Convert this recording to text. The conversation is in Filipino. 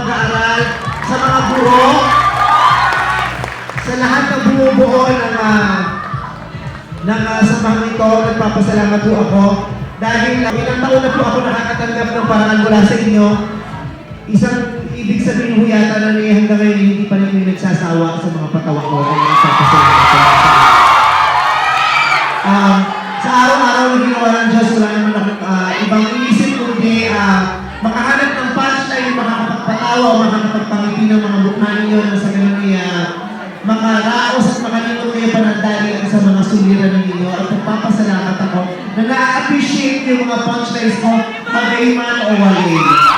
pag-aaral, sa mga guro, sa lahat ng bumubuo ng samahan ito, nagpapasalamat po ako. Dahil ilang taon na po ako nakakatanggap ng paraan mula sa inyo, isang ibig sabihin ho yata na hanggang ngayon hindi pa rin kayo nagsasawa sa mga patawa ko ay nagpapasalamat ko. Sa araw-araw na ginawa ng Diyos, wala naman akong ibang inisip kundi makahanap ng punchline, makakapagpatawa o makakapagpangiti ng mga mukha ninyo na sa ganun ay makaraos at makalimot kayo panandali sa mga suliran ninyo at nagpapasalamat ako na na-appreciate yung mga punchlines ko, magay man o walay.